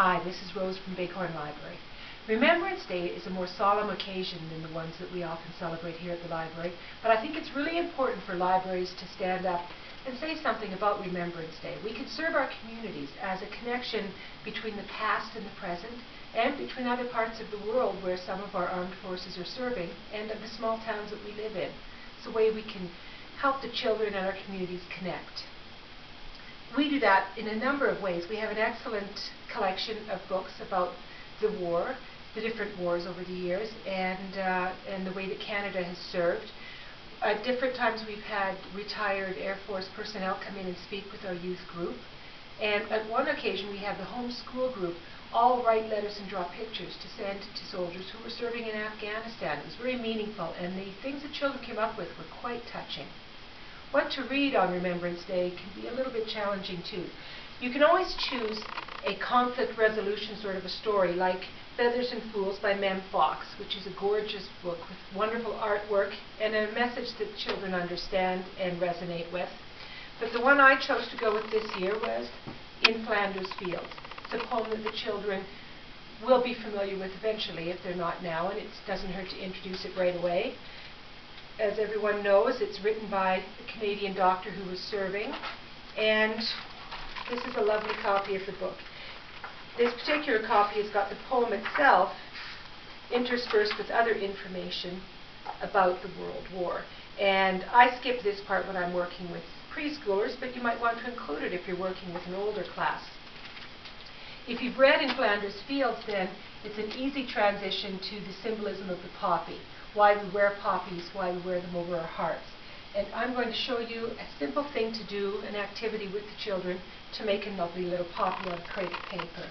Hi, this is Rose from Bighorn Library. Remembrance Day is a more solemn occasion than the ones that we often celebrate here at the library, but I think it's really important for libraries to stand up and say something about Remembrance Day. We can serve our communities as a connection between the past and the present, and between other parts of the world where some of our armed forces are serving, and of the small towns that we live in. It's a way we can help the children and our communities connect. We do that in a number of ways. We have an excellent collection of books about the war, the different wars over the years, and the way that Canada has served. At different times we've had retired Air Force personnel come in and speak with our youth group. And at one occasion we had the home school group all write letters and draw pictures to send to soldiers who were serving in Afghanistan. It was very meaningful, and the things that children came up with were quite touching. What to read on Remembrance Day can be a little bit challenging too. You can always choose a conflict resolution sort of a story, like Feathers and Fools by Mem Fox, which is a gorgeous book with wonderful artwork and a message that children understand and resonate with. But the one I chose to go with this year was In Flanders Fields. It's a poem that the children will be familiar with eventually if they're not now, and it doesn't hurt to introduce it right away. As everyone knows, it's written by a Canadian doctor who was serving, and this is a lovely copy of the book. This particular copy has got the poem itself interspersed with other information about the World War. And I skip this part when I'm working with preschoolers, but you might want to include it if you're working with an older class. If you've read In Flanders Fields, then it's an easy transition to the symbolism of the poppy, why we wear poppies, why we wear them over our hearts. And I'm going to show you a simple thing to do, an activity with the children, to make a lovely little poppy out of crepe paper.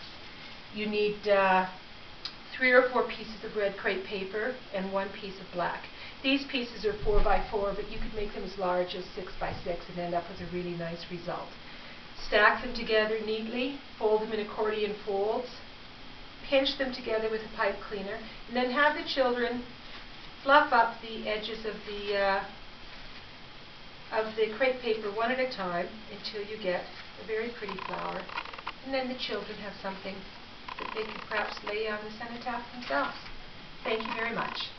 You need 3 or 4 pieces of red crepe paper and 1 piece of black. These pieces are 4 by 4, but you could make them as large as 6 by 6 and end up with a really nice result. Stack them together neatly, fold them in accordion folds, pinch them together with a pipe cleaner, and then have the children fluff up the edges of the crepe paper one at a time until you get a very pretty flower. And then the children have something that they could perhaps lay on the cenotaph themselves. Thank you very much.